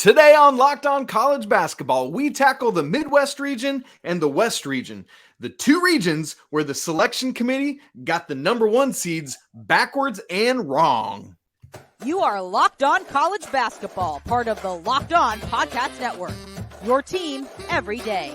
Today on Locked On College Basketball, we tackle the Midwest region and the West region, the two regions where the selection committee got the number one seeds backwards and wrong. You are Locked On College Basketball, part of the Locked On Podcast Network. Your team every day.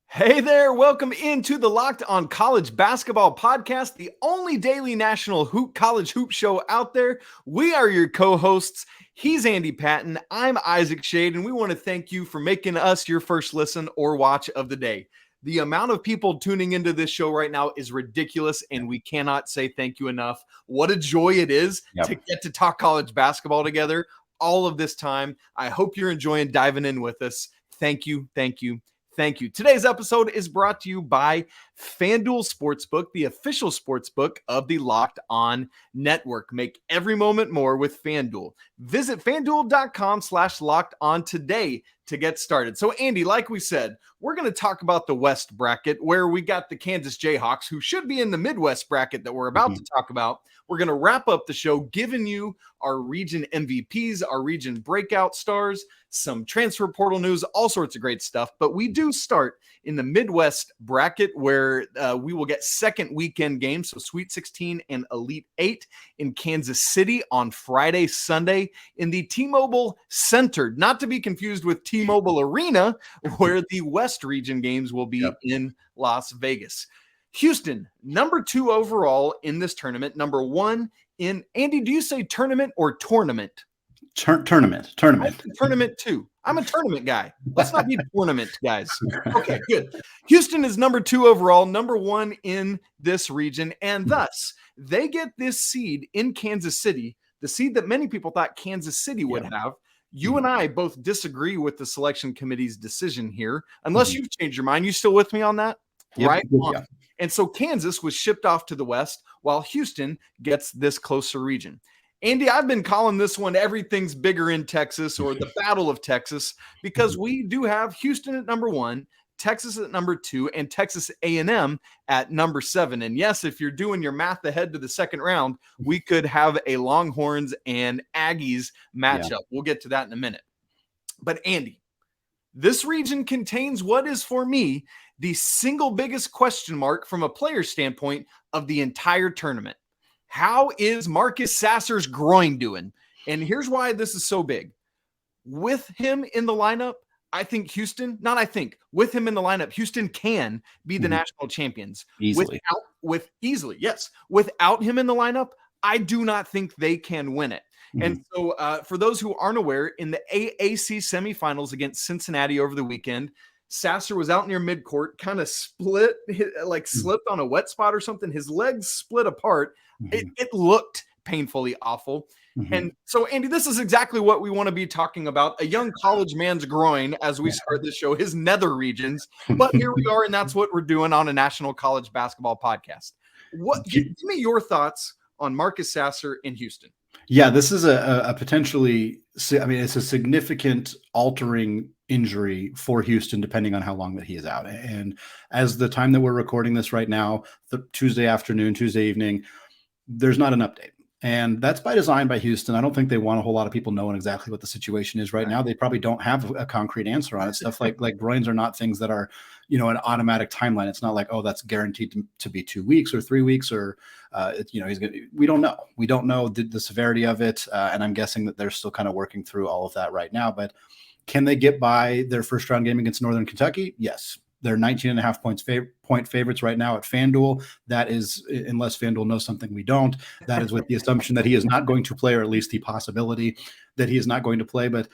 Hey there, welcome into the Locked On College Basketball Podcast, the only daily national college hoop show out there. We are your co-hosts. He's Andy Patton. I'm Isaac Shade, and we want to thank you for making us your first listen or watch of the day. The amount of people tuning into this show right now is ridiculous, and we cannot say thank you enough. What a joy it is to get to talk college basketball together all of this time. I hope you're enjoying diving in with us. Thank you, thank you. Thank you. Today's episode is brought to you by FanDuel Sportsbook, the official sportsbook of the Locked On Network. Make every moment more with FanDuel. Visit FanDuel.com/LockedOn today to get started. So, Andy, like we said, we're going to talk about the West bracket where we got the Kansas Jayhawks, who should be in the Midwest bracket that we're about to talk about. We're going to wrap up the show giving you our region MVPs, our region breakout stars, some transfer portal news, all sorts of great stuff. But we do start in the Midwest bracket where we will get second weekend games, so Sweet 16 and Elite 8 in Kansas City on Friday, Sunday in the T-Mobile Center, not to be confused with T-Mobile Arena, where the West region games will be in Las Vegas. Houston, number 2 overall in this tournament, number 1 in, Andy, do you say tournament or tournament? Tournament. Tournament 2. I'm a tournament guy. Let's not be tournament guys. Okay, good. Houston is number 2 overall, number 1 in this region, and thus they get this seed in Kansas City, the seed that many people thought Kansas City would have. You and I both disagree with the selection committee's decision here, unless you've changed your mind. You still with me on that? Right on. And so Kansas was shipped off to the West while Houston gets this closer region. Andy, I've been calling this one Everything's Bigger in Texas, or the Battle of Texas, because we do have Houston at number 1, Texas at number 2, and Texas A&M at number 7. And yes, if you're doing your math ahead to the second round, we could have a Longhorns and Aggies matchup. We'll get to that in a minute. But Andy, this region contains what is, for me, the single biggest question mark from a player standpoint of the entire tournament. How is Marcus Sasser's groin doing? And here's why this is so big. With him in the lineup, with him in the lineup, Houston can be the national champions. Easily. Without him in the lineup, I do not think they can win it. And so for those who aren't aware, in the AAC semifinals against Cincinnati over the weekend, Sasser was out near midcourt, kind of slipped on a wet spot or something. His legs split apart. It looked painfully awful. And so, Andy, this is exactly what we want to be talking about. A young college man's groin as we start this show, his nether regions. But here we are, and that's what we're doing on a national college basketball podcast. Give me your thoughts on Marcus Sasser in Houston. Yeah, this is a potentially, it's a significant altering injury for Houston, depending on how long that he is out. And as the time that we're recording this right now, the Tuesday evening, there's not an update. And that's by design by Houston. I don't think they want a whole lot of people knowing exactly what the situation is right now. They probably don't have a concrete answer on it. Stuff like groins are not things that are, an automatic timeline. It's not like, oh, that's guaranteed to be 2 weeks or 3 weeks or, we don't know. We don't know the severity of it. And I'm guessing that they're still kind of working through all of that right now. But can they get by their first round game against Northern Kentucky? Yes. They're 19.5 point favorites right now at FanDuel. That is, unless FanDuel knows something we don't, that is with the assumption that he is not going to play, or at least the possibility that he is not going to play. But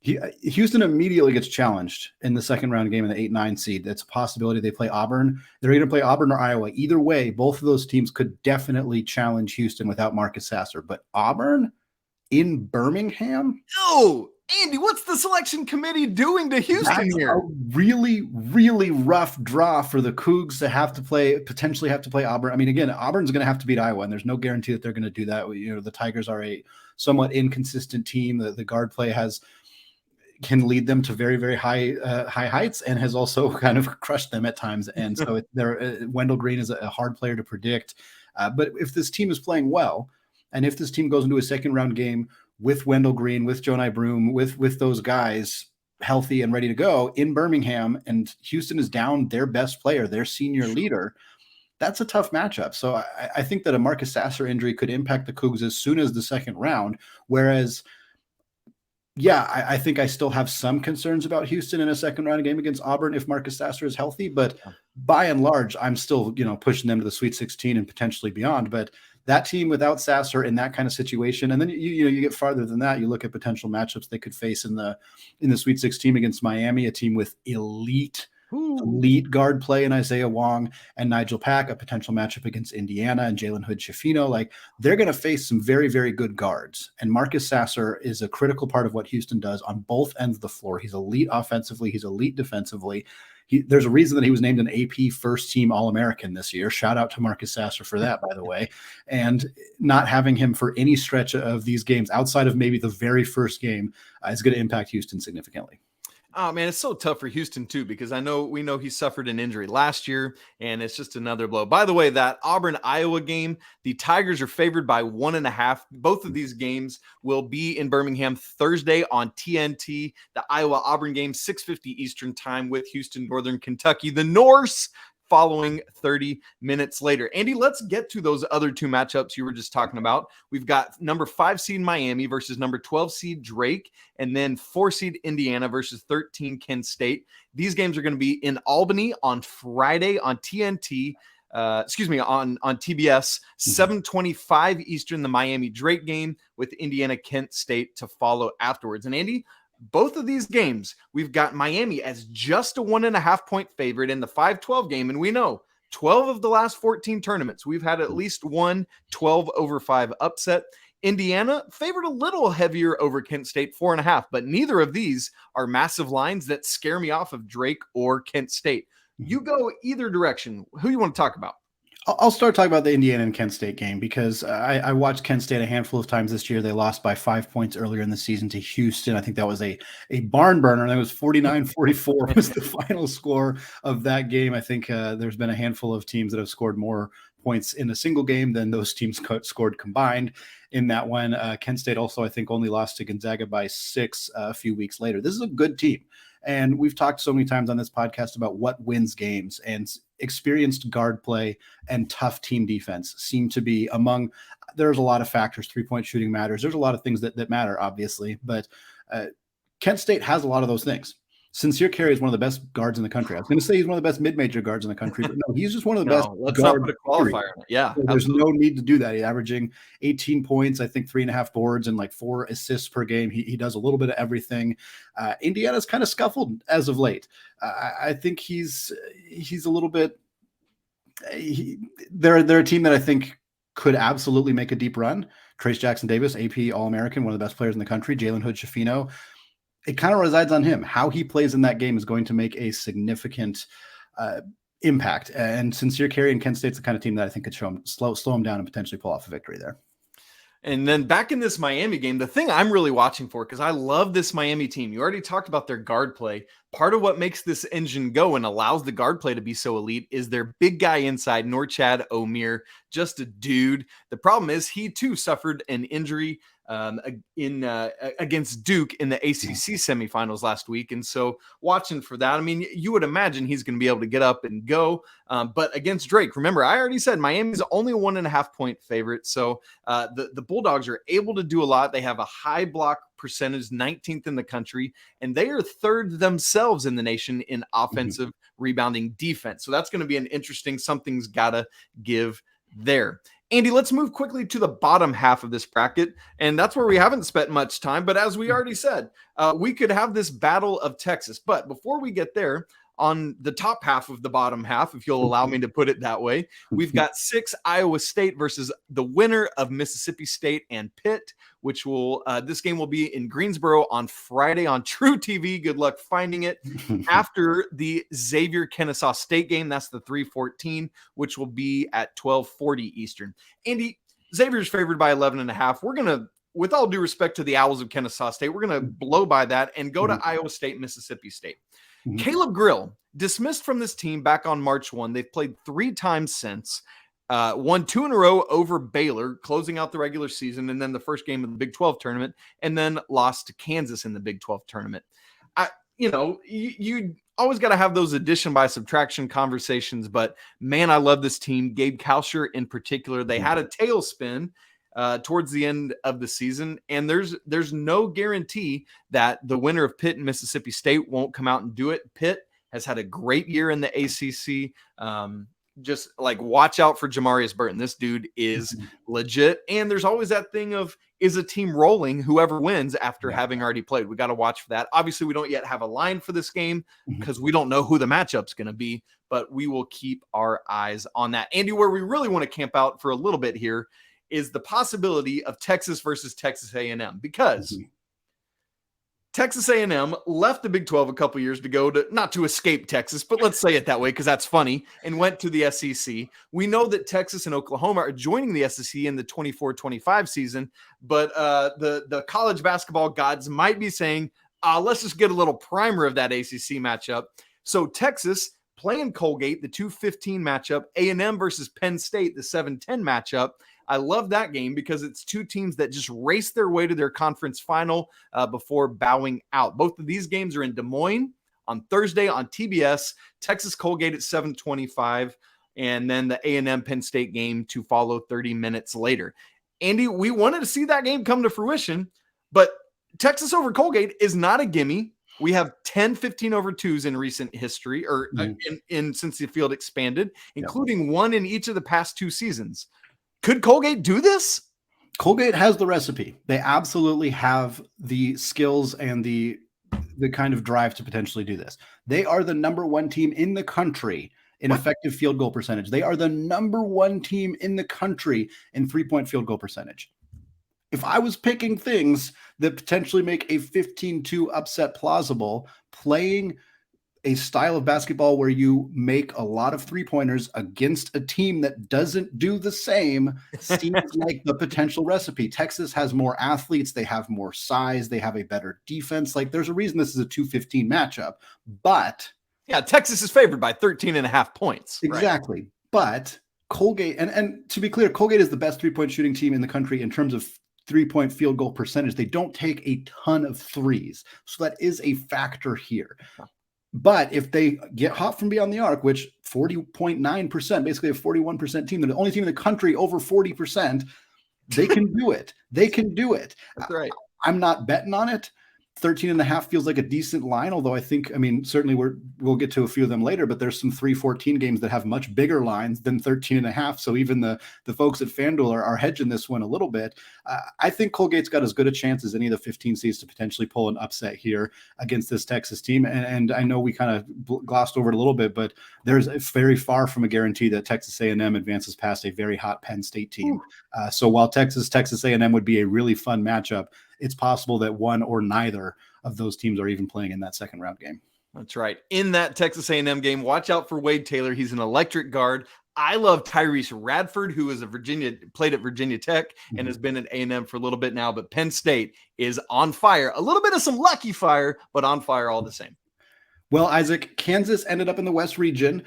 Houston immediately gets challenged in the second round game in the 8-9 seed. That's a possibility. They play Auburn. They're going to play Auburn or Iowa. Either way, both of those teams could definitely challenge Houston without Marcus Sasser. But Auburn in Birmingham? No! Andy, what's the selection committee doing to Houston here? A really, really rough draw for the Cougs to potentially have to play Auburn. I mean, again, Auburn's going to have to beat Iowa, and there's no guarantee that they're going to do that. The Tigers are a somewhat inconsistent team. The guard play can lead them to very, very high heights, and has also kind of crushed them at times. And so Wendell Green is a hard player to predict. But if this team is playing well, And if this team goes into a second round game with Wendell Green, with Jonai Broom, with those guys healthy and ready to go in Birmingham, and Houston is down their best player, their senior leader, that's a tough matchup. So I think that a Marcus Sasser injury could impact the Cougs as soon as the second round. Whereas, I think I still have some concerns about Houston in a second round game against Auburn if Marcus Sasser is healthy. But by and large, I'm still, pushing them to the Sweet 16 and potentially beyond. But that team without Sasser in that kind of situation, and then you get farther than that, you look at potential matchups they could face in the Sweet 16 against Miami, a team with elite guard play in Isaiah Wong and Nigel Pack, a potential matchup against Indiana and Jalen Hood-Schifino. Like, they're going to face some very, very good guards. And Marcus Sasser is a critical part of what Houston does on both ends of the floor. He's elite offensively. He's elite defensively. There's a reason that he was named an AP first team All-American this year. Shout out to Marcus Sasser for that, by the way. And not having him for any stretch of these games outside of maybe the very first game is going to impact Houston significantly. Oh man, it's so tough for Houston too, because we know he suffered an injury last year, and it's just another blow. By the way, that Auburn-Iowa game, the Tigers are favored by 1.5. Both of these games will be in Birmingham Thursday on TNT. The Iowa-Auburn game, 6:50 Eastern time with Houston, Northern Kentucky. The Norse following 30 minutes later. Andy, let's get to those other two matchups you were just talking about. We've got number 5 seed Miami versus number 12 seed Drake, and then 4 seed Indiana versus 13 Kent State. These games are going to be in Albany on Friday on TNT. On TBS, 7:25 Eastern, the Miami Drake game with Indiana Kent State to follow afterwards. And Andy, both of these games, we've got Miami as just a 1.5 point favorite in the 5-12 game. And we know 12 of the last 14 tournaments, we've had at least one 12/5 upset. Indiana favored a little heavier over Kent State, 4.5, but neither of these are massive lines that scare me off of Drake or Kent State. You go either direction. Who you want to talk about? I'll start talking about the Indiana and Kent State game because I watched Kent State a handful of times this year. They lost by 5 points earlier in the season to Houston. I think that was a barn burner. That was 49-44 was the final score of that game. I think there's been a handful of teams that have scored more points in a single game than those teams scored combined in that one. Kent State also, I think, only lost to Gonzaga by 6 a few weeks later. This is a good team. And we've talked so many times on this podcast about what wins games, and experienced guard play and tough team defense seem to be among, there's a lot of factors. 3-point shooting matters. There's a lot of things that matter, obviously, but Kent State has a lot of those things. Sincere Carey is one of the best guards in the country. I was going to say he's one of the best mid-major guards in the country, but no, he's just one of the best. Let's not put a qualifier on it. Yeah, so there's no need to do that. He's averaging 18 points, I think 3.5 boards and like 4 assists per game. He does a little bit of everything. Indiana's kind of scuffled as of late. I think he's a little bit. They're a team that I think could absolutely make a deep run. Trace Jackson Davis, AP All-American, one of the best players in the country. Jalen Hood-Schifino. It kind of resides on him. How he plays in that game is going to make a significant impact. And Sincere Carey and Kent State's the kind of team that I think could slow him down and potentially pull off a victory there. And then back in this Miami game, the thing I'm really watching for, because I love this Miami team. You already talked about their guard play. Part of what makes this engine go and allows the guard play to be so elite is their big guy inside, Norchad Omier, just a dude. The problem is he too suffered an injury against Duke in the ACC semifinals last week. And so watching for that, I mean, you would imagine he's going to be able to get up and go. But against Drake, remember, I already said Miami's only a 1.5 point favorite. So the Bulldogs are able to do a lot. They have a high block percentage, 19th in the country, and they are 3rd themselves in the nation in offensive rebounding defense. So that's going to be an interesting, something's got to give there. Andy, let's move quickly to the bottom half of this bracket, and that's where we haven't spent much time. But as we already said, we could have this battle of Texas. But before we get there, on the top half of the bottom half, if you'll allow me to put it that way, we've got 6 Iowa State versus the winner of Mississippi State and Pitt, which will this game will be in Greensboro on Friday on True TV. Good luck finding it. After the Xavier-Kennesaw State game, that's the 3:14, which will be at 12:40 Eastern. Andy, Xavier's favored by 11.5. We're going to, with all due respect to the Owls of Kennesaw State, we're going to blow by that and go to Iowa State, Mississippi State. Caleb Grill, dismissed from this team back on March 1. They've played 3 times since. won 2 in a row over Baylor, closing out the regular season, and then the first game of the Big 12 tournament, and then lost to Kansas in the Big 12 tournament. You always got to have those addition by subtraction conversations, but man, I love this team. Gabe Kalsher in particular, they had a tailspin towards the end of the season, and there's no guarantee that the winner of Pitt and Mississippi State won't come out and do it. Pitt has had a great year in the ACC. Just like watch out for Jamarius Burton. This dude is legit. And there's always that thing of, is a team rolling whoever wins after having already played? We got to watch for that. Obviously, we don't yet have a line for this game because we don't know who the matchup's going to be, but we will keep our eyes on that. Andy, where we really want to camp out for a little bit here is the possibility of Texas versus Texas A&M, because Texas A&M left the Big 12 a couple years to go to, not to escape Texas, but let's say it that way because that's funny, and went to the SEC. We know that Texas and Oklahoma are joining the SEC in the 24-25 season, but the college basketball gods might be saying, let's just get a little primer of that ACC matchup. So Texas playing Colgate, the 2-15 matchup, A&M versus Penn State, the 7-10 matchup. I love that game because it's two teams that just race their way to their conference final before bowing out. Both of these games are in Des Moines on Thursday on TBS, Texas Colgate at 7:25, and then the A&M Penn State game to follow 30 minutes later. Andy, we wanted to see that game come to fruition, but Texas over Colgate is not a gimme. We have 10 15-over-2s in recent history, or since the field expanded, including one in each of the past 2 seasons. Could Colgate do this? Colgate has the recipe. They absolutely have the skills and the kind of drive to potentially do this. They are the number 1 team in the country in effective field goal percentage. They are the number 1 team in the country in 3-point field goal percentage. If I was picking things that potentially make a 15-2 upset plausible, playing a style of basketball where you make a lot of 3-pointers against a team that doesn't do the same seems like the potential recipe. Texas has more athletes. They have more size. They have a better defense. Like, there's a reason this is a 2-15 matchup, but yeah, Texas is favored by 13.5 points. Exactly. Right? But Colgate, and to be clear, Colgate is the best 3-point shooting team in the country in terms of 3-point field goal percentage. They don't take a ton of threes. So that is a factor here. But if they get hot from beyond the arc, which 40.9%, basically a 41% team, they're the only team in the country over 40%, they can do it. They can do it. That's right. I'm not betting on it. 13.5 feels like a decent line, although I think, certainly we'll get to a few of them later, but there's some 3-14 games that have much bigger lines than 13.5. So even the folks at FanDuel are hedging this one a little bit. I think Colgate's got as good a chance as any of the 15 seeds to potentially pull an upset here against this Texas team. And I know we kind of glossed over it a little bit, but there's very far from a guarantee that Texas A&M advances past a very hot Penn State team. So while Texas A&M would be a really fun matchup, it's possible that one or neither of those teams are even playing in that second round game. That's right. In that Texas A&M game, watch out for Wade Taylor. He's an electric guard. I love Tyrese Radford, who is played at Virginia Tech and has been at A&M for a little bit now, but Penn State is on fire. A little bit of some lucky fire, but on fire all the same. Well, Isaac, Kansas ended up in the West region.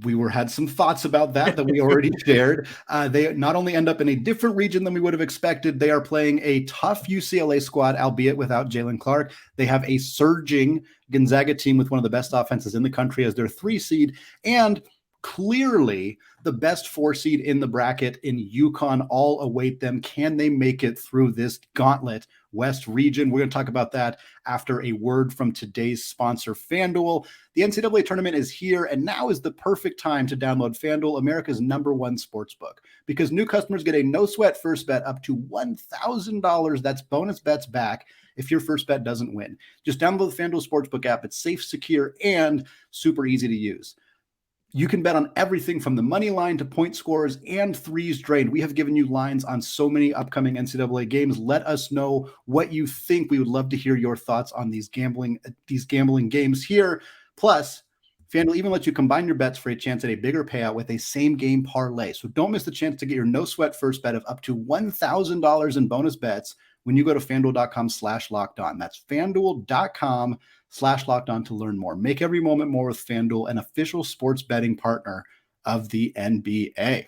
We had some thoughts about that we already shared. They not only end up in a different region than we would have expected, they are playing a tough UCLA squad, albeit without Jalen Clark. They have a surging Gonzaga team with one of the best offenses in the country as their 3 seed, and clearly the best 4 seed in the bracket in UConn all await them. Can they make it through this gauntlet West region? We're going to talk about that after a word from today's sponsor, FanDuel. The NCAA tournament is here, and now is the perfect time to download FanDuel, America's #1 sportsbook, because new customers get a no-sweat first bet up to $1,000. That's bonus bets back if your first bet doesn't win. Just download the FanDuel Sportsbook app. It's safe, secure, and super easy to use. You can bet on everything from the money line to point scores and threes drained. We have given you lines on so many upcoming NCAA games. Let us know what you think. We would love to hear your thoughts on these gambling games here. Plus, FanDuel even lets you combine your bets for a chance at a bigger payout with a same-game parlay. So don't miss the chance to get your no-sweat first bet of up to $1,000 in bonus bets when you go to FanDuel.com/lockedon. That's FanDuel.com/lockedon to learn more. Make every moment more with FanDuel, an official sports betting partner of the NBA.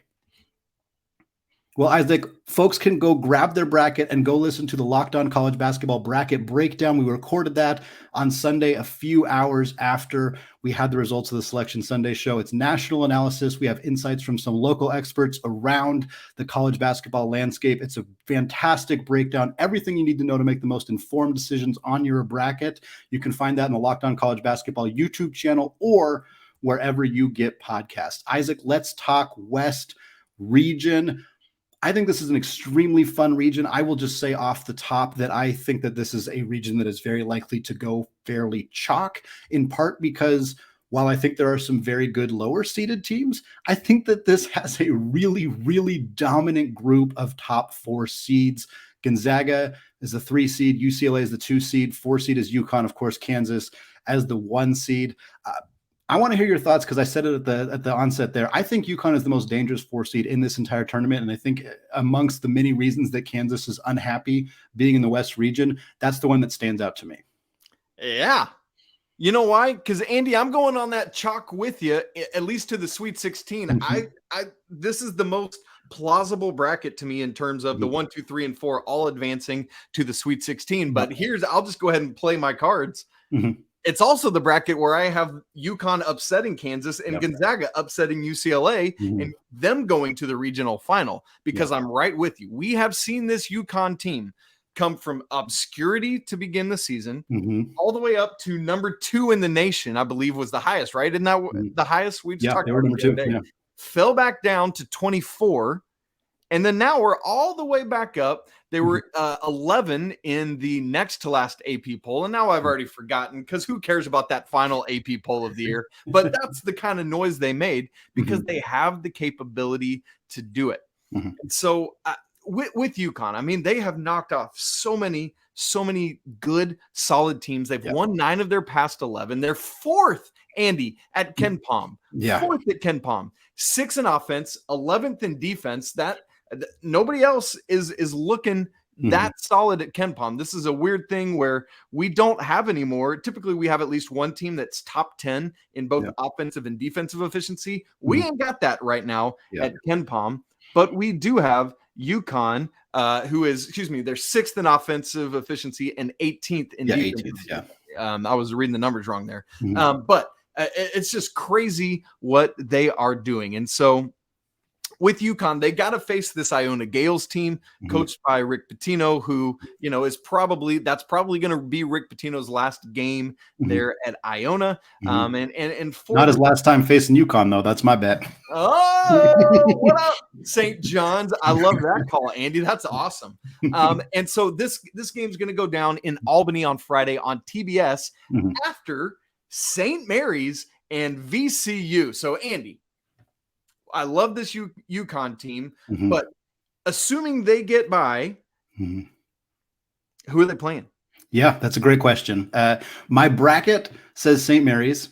Well, Isaac, folks can go grab their bracket and go listen to the Locked On College Basketball Bracket Breakdown. We recorded that on Sunday, a few hours after we had the results of the Selection Sunday show. It's national analysis. We have insights from some local experts around the college basketball landscape. It's a fantastic breakdown. Everything you need to know to make the most informed decisions on your bracket. You can find that in the Locked On College Basketball YouTube channel or wherever you get podcasts. Isaac, let's talk West region. I think this is an extremely fun region. I will just say off the top that I think that this is a region that is very likely to go fairly chalk, in part because while I think there are some very good lower seeded teams, I think that this has a really, really dominant group of top 4 seeds. Gonzaga is the 3 seed, UCLA is the 2 seed, 4 seed is UConn, of course, Kansas as the 1 seed. I want to hear your thoughts because I said it at the onset there. I think UConn is the most dangerous 4 seed in this entire tournament. And I think amongst the many reasons that Kansas is unhappy being in the West region, that's the one that stands out to me. Yeah. You know why? Because Andy, I'm going on that chalk with you, at least to the Sweet 16. Mm-hmm. This is the most plausible bracket to me in terms of the 1, 2, 3, and 4 all advancing to the Sweet 16. But I'll just go ahead and play my cards. Mm-hmm. It's also the bracket where I have UConn upsetting Kansas and Gonzaga upsetting UCLA and them going to the regional final because I'm right with you. We have seen this UConn team come from obscurity to begin the season all the way up to number 2 in the nation, I believe was the highest, right? Isn't that the highest we just talked about? Number 2. Yeah. Fell back down to 24. And then now we're all the way back up. They were 11 in the next to last AP poll. And now I've already forgotten because who cares about that final AP poll of the year? But that's the kind of noise they made because they have the capability to do it. And so with UConn, I mean, they have knocked off so many good, solid teams. They've won 9 of their past 11. They're 4th, Andy, at Ken Pom. 4th at Ken Pom. 6th in offense, 11th in defense. That nobody else is looking that solid at Ken Pom. This is a weird thing where we don't have anymore. Typically, we have at least one team that's top 10 in both offensive and defensive efficiency. We ain't got that right now at Ken Pom, but we do have UConn, who is, they're 6th in offensive efficiency and 18th in defense. 18th, I was reading the numbers wrong there. But it's just crazy what they are doing. And so with UConn, they got to face this Iona Gales team coached by Rick Pitino, who, is probably going to be Rick Pitino's last game there at Iona. And not his last time facing UConn, though. That's my bet. Oh, what up, St. John's? I love that call, Andy. That's awesome. And so this game's going to go down in Albany on Friday on TBS after St. Mary's and VCU. So, Andy, I love this UConn team, but assuming they get by, who are they playing? Yeah, that's a great question. My bracket says St. Mary's,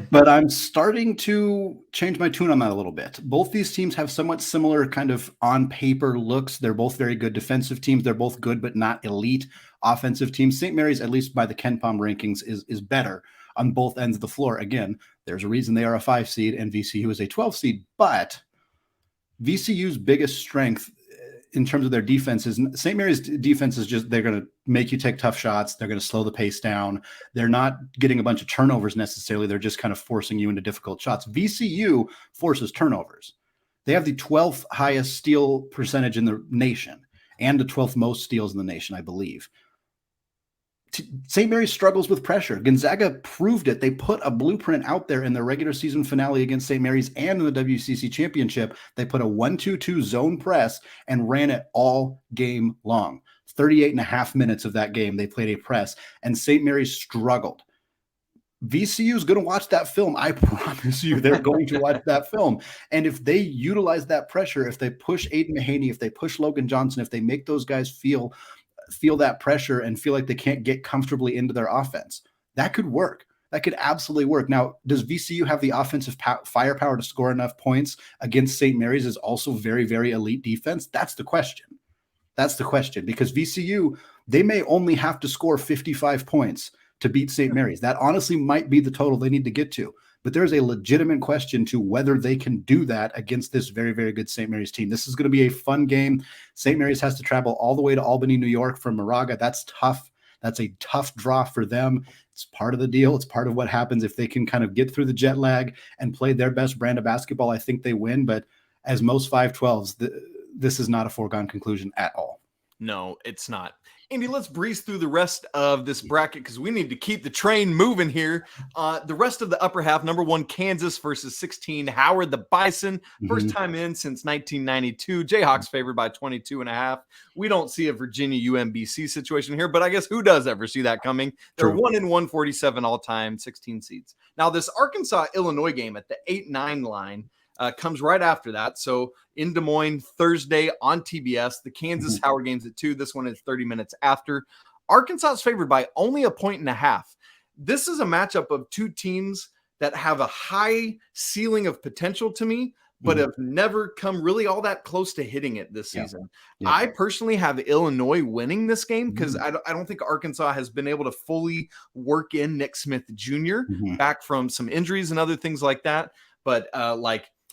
but I'm starting to change my tune on that a little bit. Both these teams have somewhat similar kind of on paper looks. They're both very good defensive teams. They're both good, but not elite offensive teams. St. Mary's, at least by the Ken Pom rankings, is better on both ends of the floor. Again, there's a reason they are a 5 seed and VCU is a 12 seed, but VCU's biggest strength in terms of their defense is St. Mary's defense is just, they're going to make you take tough shots. They're going to slow the pace down. They're not getting a bunch of turnovers necessarily. They're just kind of forcing you into difficult shots. VCU forces turnovers. They have the 12th highest steal percentage in the nation and the 12th most steals in the nation, I believe. St. Mary's struggles with pressure. Gonzaga proved it. They put a blueprint out there in the regular season finale against St. Mary's and in the WCC championship. They put a 1-2-2 zone press and ran it all game long. 38 and a half minutes of that game, they played a press, and St. Mary's struggled. VCU is going to watch that film. I promise you they're going to watch that film. And if they utilize that pressure, if they push Aiden Mahaney, if they push Logan Johnson, if they make those guys feel that pressure and feel like they can't get comfortably into their offense, that could work. That could absolutely work. Now, does VCU have the offensive firepower to score enough points against St. Mary's is also very, very elite defense? That's the question. That's the question, because VCU, they may only have to score 55 points to beat St. Mary's. That honestly might be the total they need to get to. but there's a legitimate question to whether they can do that against this very, very good St. Mary's team. This is going to be a fun game. St. Mary's has to travel all the way to Albany, New York from Moraga. That's tough. That's a tough draw for them. It's part of the deal. It's part of what happens if they can kind of get through the jet lag and play their best brand of basketball. I think they win, but as most 512s, this is not a foregone conclusion at all. No, it's not. Andy, let's breeze through the rest of this bracket because we need to keep the train moving here. The rest of the upper half, number 1, Kansas versus 16, Howard the Bison. First time in since 1992. Jayhawks favored by 22.5. We don't see a Virginia UMBC situation here, but I guess who does ever see that coming? They're 1-147 all time, 16 seeds. Now, this Arkansas-Illinois game at the 8-9 line comes right after that. So in Des Moines, Thursday on TBS, the Kansas Howard game's at 2. This one is 30 minutes after. Arkansas is favored by only 1.5. This is a matchup of two teams that have a high ceiling of potential to me, but have never come really all that close to hitting it this season. I personally have Illinois winning this game because I don't think Arkansas has been able to fully work in Nick Smith Jr. Back from some injuries and other things like that. But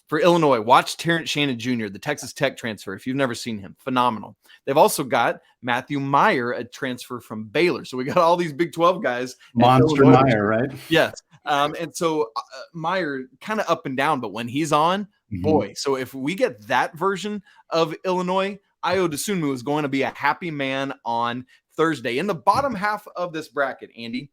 for Illinois, watch Terrence Shannon Jr., the Texas Tech transfer. If you've never seen him, phenomenal. They've also got Matthew Meyer, a transfer from Baylor. So we got all these Big 12 guys. Monster Meyer, right? Yes. And so Meyer kind of up and down, but when he's on, boy. So if we get that version of Illinois, Ayo Dosunmu is going to be a happy man on Thursday. In the bottom half of this bracket, Andy,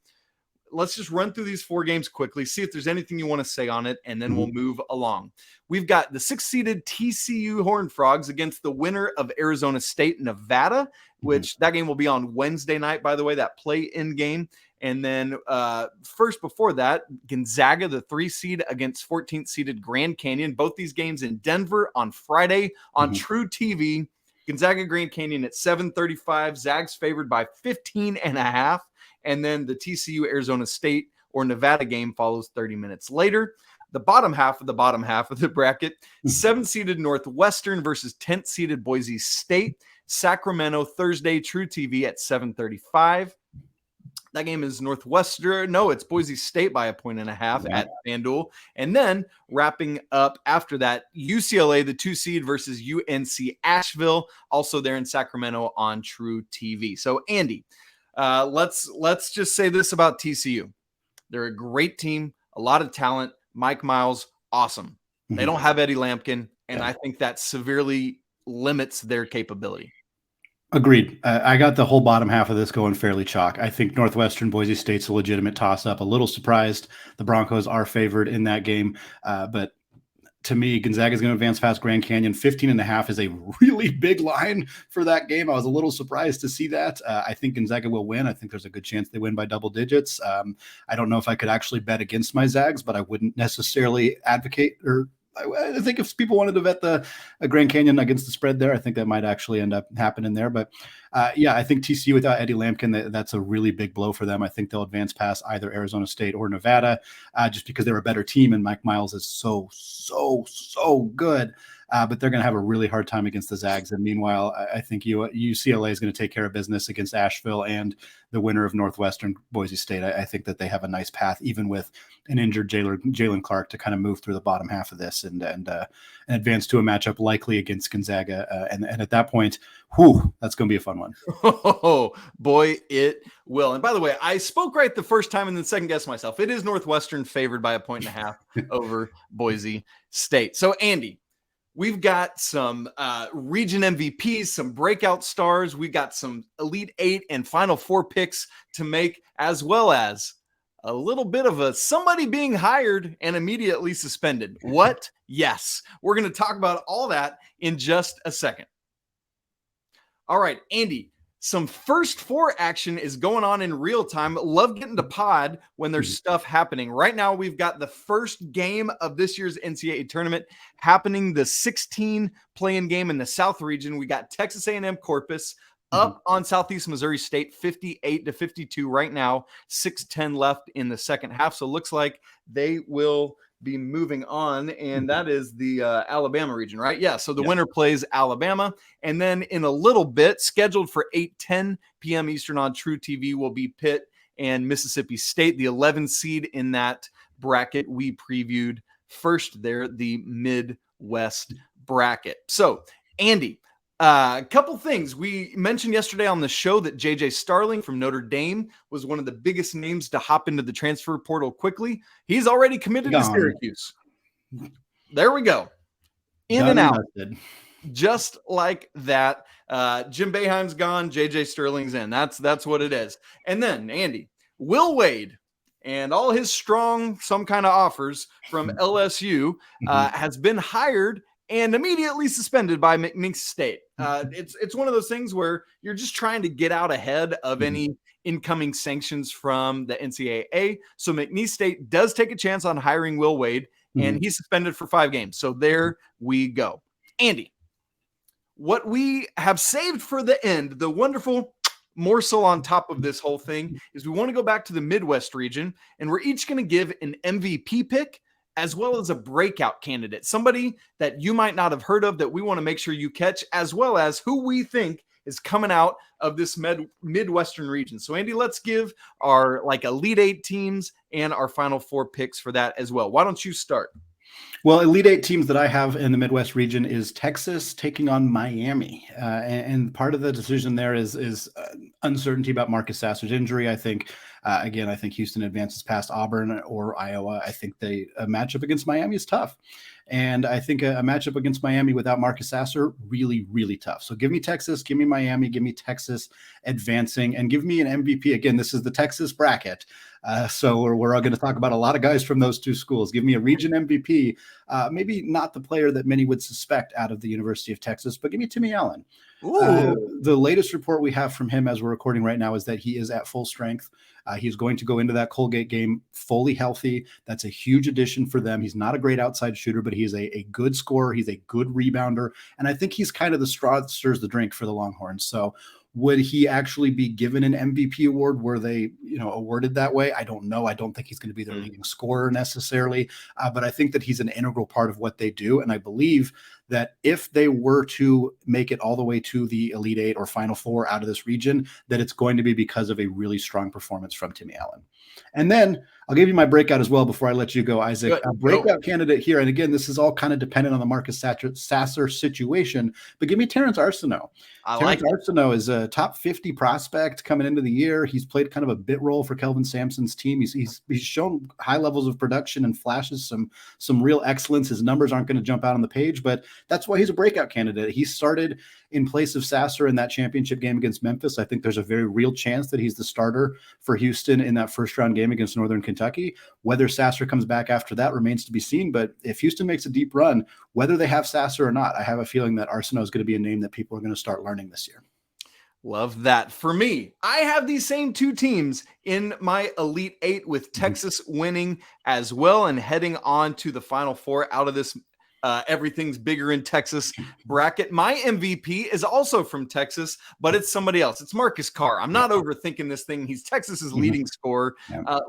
let's just run through these 4 games quickly, see if there's anything you want to say on it, and then we'll move along. We've got the 6-seeded TCU Horned Frogs against the winner of Arizona State, Nevada, which that game will be on Wednesday night, by the way, that play-in game. And then first before that, Gonzaga, the 3-seed against 14th-seeded Grand Canyon. Both these games in Denver on Friday on True TV. Gonzaga, Grand Canyon at 7:35. Zags favored by 15.5. And then the TCU Arizona State or Nevada game follows 30 minutes later. The bottom half of the bracket, 7-seeded Northwestern versus 10th-seeded Boise State. Sacramento, Thursday, True TV at 7:35. That game is Northwestern. No, it's Boise State by 1.5 at FanDuel. And then wrapping up after that, UCLA, the 2-seed versus UNC Asheville, also there in Sacramento on True TV. So, Andy, let's just say this about TCU. They're a great team, a lot of talent. Mike Miles, awesome. They don't have Eddie Lampkin, and I think that severely limits their capability. Agreed. I got the whole bottom half of this going fairly chalk. I think Northwestern Boise State's a legitimate toss-up. A little surprised the Broncos are favored in that game, but to me, Gonzaga is going to advance past Grand Canyon. 15.5 is a really big line for that game. I was a little surprised to see that. I think Gonzaga will win. I think there's a good chance they win by double digits. I don't know if I could actually bet against my Zags, but I wouldn't necessarily advocate or I think if people wanted to bet the Grand Canyon against the spread there, I think that might actually end up happening there. But I think TCU without Eddie Lampkin, that's a really big blow for them. I think they'll advance past either Arizona State or Nevada just because they're a better team. And Mike Miles is so good. But they're going to have a really hard time against the Zags. And meanwhile, I think UCLA is going to take care of business against Asheville and the winner of Northwestern Boise State. I think that they have a nice path, even with an injured Jalen Clark, to kind of move through the bottom half of this and advance to a matchup likely against Gonzaga. And at that point, that's going to be a fun one. Oh, boy, it will. And by the way, I spoke right the first time and then second guessed myself. It is Northwestern favored by 1.5 over Boise State. So, Andy, we've got some region MVPs, some breakout stars. We've got some Elite 8 and Final 4 picks to make, as well as a little bit of somebody being hired and immediately suspended. What? Yes. We're going to talk about all that in just a second. All right, Andy, some first 4 action is going on in real time. Love getting to pod when there's stuff happening. Right now, we've got the first game of this year's NCAA tournament happening, the 16 play-in game in the South region. We got Texas A&M Corpus up on Southeast Missouri State, 58-52 right now, 6:10 left in the second half. So it looks like they will be moving on, and that is the Alabama region, right? Yeah, so the winner plays Alabama, and then in a little bit, scheduled for 8:10 p.m. Eastern on True TV, will be Pitt and Mississippi State, the 11 seed in that bracket we previewed first there, the Midwest bracket. So, Andy, a couple things. We mentioned yesterday on the show that JJ Starling from Notre Dame was one of the biggest names to hop into the transfer portal quickly. He's already committed to Syracuse. There we go. In and out. Just like that. Jim Boeheim's gone. JJ Starling's in. That's what it is. And then, Andy, Will Wade and all his strong, some kind of offers from LSU has been hired and immediately suspended by McNeese State. It's one of those things where you're just trying to get out ahead of any incoming sanctions from the NCAA. So McNeese State does take a chance on hiring Will Wade, and he's suspended for 5 games. So there we go. Andy, what we have saved for the end, the wonderful morsel on top of this whole thing, is we want to go back to the Midwest region, and we're each going to give an MVP pick as well as a breakout candidate, somebody that you might not have heard of that we want to make sure you catch, as well as who we think is coming out of this Midwestern region. So, Andy, let's give our Elite 8 teams and our Final 4 picks for that as well. Why don't you start? Well, Elite 8 teams that I have in the Midwest region is Texas taking on Miami. And part of the decision there is uncertainty about Marcus Sasser's injury. I think, I think Houston advances past Auburn or Iowa. I think a matchup against Miami is tough. And I think a matchup against Miami without Marcus Sasser, really, really tough. So give me Texas, give me Miami, give me Texas advancing, and give me an MVP. Again, this is the Texas bracket. So we're all going to talk about a lot of guys from those 2 schools. Give me a region MVP, maybe not the player that many would suspect out of the University of Texas, but give me Timmy Allen. The latest report we have from him as we're recording right now is that he is at full strength. He's going to go into that Colgate game fully healthy. That's a huge addition for them. He's not a great outside shooter, but he's a good scorer. He's a good rebounder. And I think he's kind of the straw that stirs the drink for the Longhorns. So would he actually be given an MVP award? Were they, awarded that way? I don't know. I don't think he's going to be their leading scorer necessarily, but I think that he's an integral part of what they do. And I believe that if they were to make it all the way to the Elite 8 or Final 4 out of this region, that it's going to be because of a really strong performance from Timmy Allen. And then I'll give you my breakout as well before I let you go, Isaac. A breakout candidate here, and again, this is all kind of dependent on the Marcus Sasser situation, but give me Terrence Arsenault. Terrence Arsenault is a top 50 prospect coming into the year. He's played kind of a bit role for Kelvin Sampson's team. He's shown high levels of production and flashes some real excellence. His numbers aren't going to jump out on the page, but that's why he's a breakout candidate. He started in place of Sasser in that championship game against Memphis. I think there's a very real chance that he's the starter for Houston in that first round game against Northern Kentucky. Whether Sasser comes back after that remains to be seen, but if Houston makes a deep run, whether they have Sasser or not, I have a feeling that Arsenault is going to be a name that people are going to start learning this year. Love that. For me, I have these same 2 teams in my Elite 8 with Texas winning as well and heading on to the Final 4 out of this everything's bigger in Texas bracket. My MVP is also from Texas, but it's somebody else. It's Marcus Carr. I'm not overthinking this thing. He's Texas's leading scorer.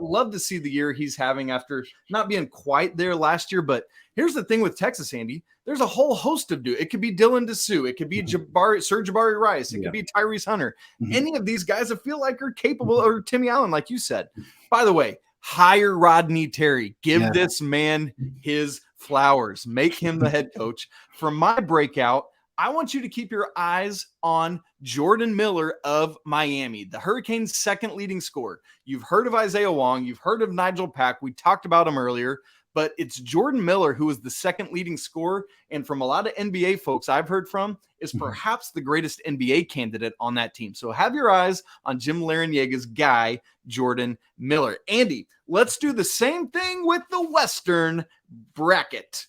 Love to see the year he's having after not being quite there last year. But here's the thing with Texas, Andy. There's a whole host of dudes. It could be Dylan Dessou. It could be Sir Jabari Rice. It could be Tyrese Hunter. Any of these guys I feel like are capable, or Timmy Allen, like you said. By the way, hire Rodney Terry. Give this man his flowers. Make him the head coach. For my breakout, I want you to keep your eyes on Jordan Miller of Miami, the Hurricanes' second leading scorer. You've heard of Isaiah Wong. You've heard of Nigel Pack. We talked about him earlier, but it's Jordan Miller who is the second leading scorer. And from a lot of NBA folks I've heard from, is perhaps the greatest NBA candidate on that team. So have your eyes on Jim Laranjega's guy, Jordan Miller. Andy, let's do the same thing with the Western bracket.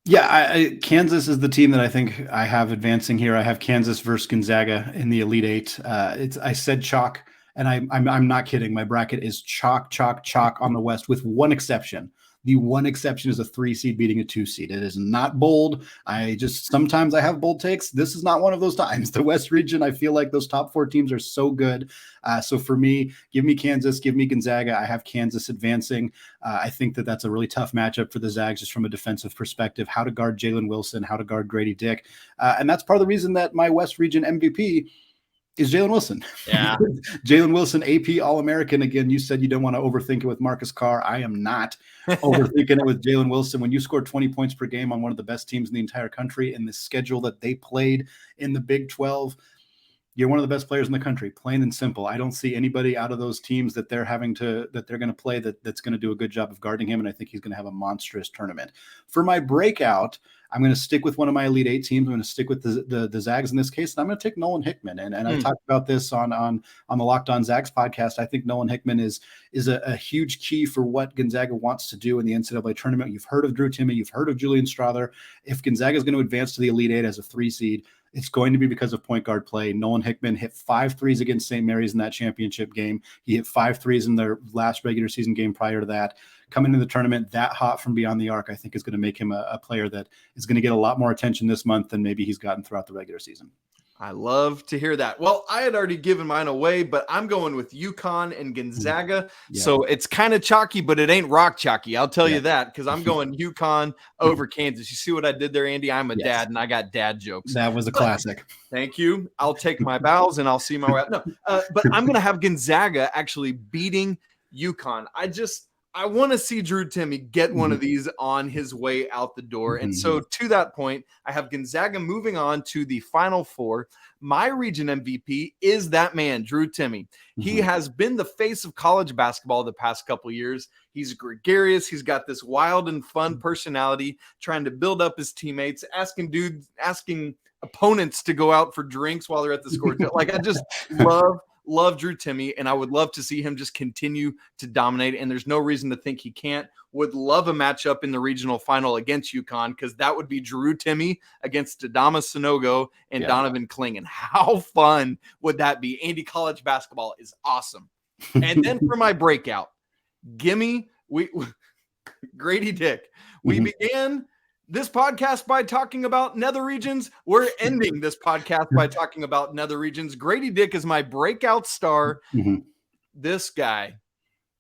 Yeah, Kansas is the team that I think I have advancing here. I have Kansas versus Gonzaga in the Elite 8. I said chalk, and I'm not kidding. My bracket is chalk on the West with one exception. The one exception is a 3 seed beating a 2 seed. It is not bold. Sometimes I have bold takes. This is not one of those times. The West region, I feel like those top 4 teams are so good. So for me, give me Kansas, give me Gonzaga. I have Kansas advancing. I think that's a really tough matchup for the Zags just from a defensive perspective, how to guard Jalen Wilson, how to guard Grady Dick. And that's part of the reason that my West region MVP is Jalen Wilson. Yeah. Jalen Wilson, AP All-American. Again, you said you don't want to overthink it with Marcus Carr. I am not overthinking it with Jalen Wilson. When you score 20 points per game on one of the best teams in the entire country in the schedule that they played in the Big 12, you're one of the best players in the country, plain and simple. I don't see anybody out of those teams that they're going to play that's going to do a good job of guarding him. And I think he's going to have a monstrous tournament. For my breakout, I'm going to stick with one of my Elite Eight teams. I'm going to stick with the Zags in this case. And I'm going to take Nolan Hickman. And I talked about this on the Locked On Zags podcast. I think Nolan Hickman is a huge key for what Gonzaga wants to do in the NCAA tournament. You've heard of Drew Timme. You've heard of Julian Strawther. If Gonzaga is going to advance to the Elite Eight as a 3 seed, it's going to be because of point guard play. Nolan Hickman hit 5 threes against St. Mary's in that championship game. He hit 5 threes in their last regular season game prior to that. Coming into the tournament that hot from beyond the arc, I think is going to make him a player that is going to get a lot more attention this month than maybe he's gotten throughout the regular season. I love to hear that. Well, I had already given mine away, but I'm going with UConn and Gonzaga. Yeah. So it's kind of chalky, but it ain't rock chalky. I'll tell you that, because I'm going UConn over Kansas. You see what I did there, Andy? I'm a dad, and I got dad jokes. That was a classic. Thank you. I'll take my bows, and I'll see my way out. No, but I'm going to have Gonzaga actually beating UConn. I want to see Drew Timme get one of these on his way out the door. And so to that point, I have Gonzaga moving on to the Final Four. My region MVP is that man, Drew Timme. He has been the face of college basketball the past couple of years. He's gregarious. He's got this wild and fun personality, trying to build up his teammates, asking opponents to go out for drinks while they're at the score. Like, I just love Drew Timme, and I would love to see him just continue to dominate, and there's no reason to think he can't. Would love a matchup in the regional final against UConn, because that would be Drew Timme against Adama Sanogo and Donovan Clingan. How fun would that be? Andy, college basketball is awesome. And then for my breakout, Grady Dick. We began this podcast by talking about nether regions. We're ending this podcast by talking about nether regions. Grady Dick is my breakout star. This guy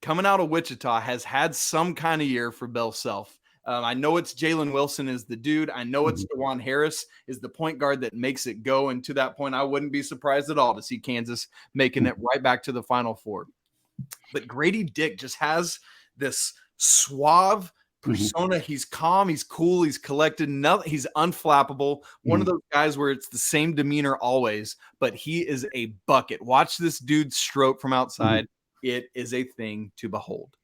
coming out of Wichita has had some kind of year for Bill Self. I know it's Jalen Wilson is the dude. I know it's DeJuan Harris is the point guard that makes it go. And to that point, I wouldn't be surprised at all to see Kansas making it right back to the Final Four. But Grady Dick just has this suave persona. He's calm, he's cool, he's collected, he's unflappable. One of those guys where it's the same demeanor always, but he is a bucket. Watch this dude stroke from outside. It is a thing to behold.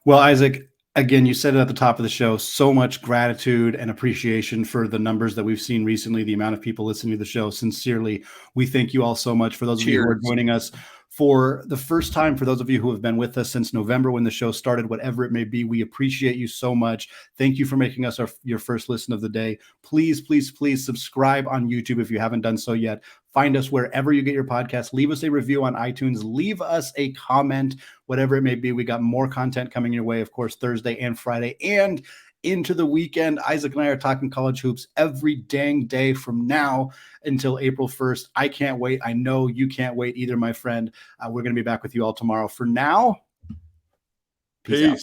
Well, Isaac, again, you said it at the top of the show, so much gratitude and appreciation for the numbers that we've seen recently, the amount of people listening to the show. Sincerely, we thank you all so much. For those of you who are joining us for the first time, for those of you who have been with us since November when the show started, whatever it may be, we appreciate you so much. Thank you for making us your first listen of the day. Please, please, please subscribe on YouTube if you haven't done so yet. Find us wherever you get your podcast. Leave us a review on iTunes. Leave us a comment, whatever it may be. We got more content coming your way, of course, Thursday and Friday and into the weekend. Isaac and I are talking college hoops every dang day from now until April 1st. I can't wait. I know you can't wait either, my friend. We're going to be back with you all tomorrow. For now, peace out.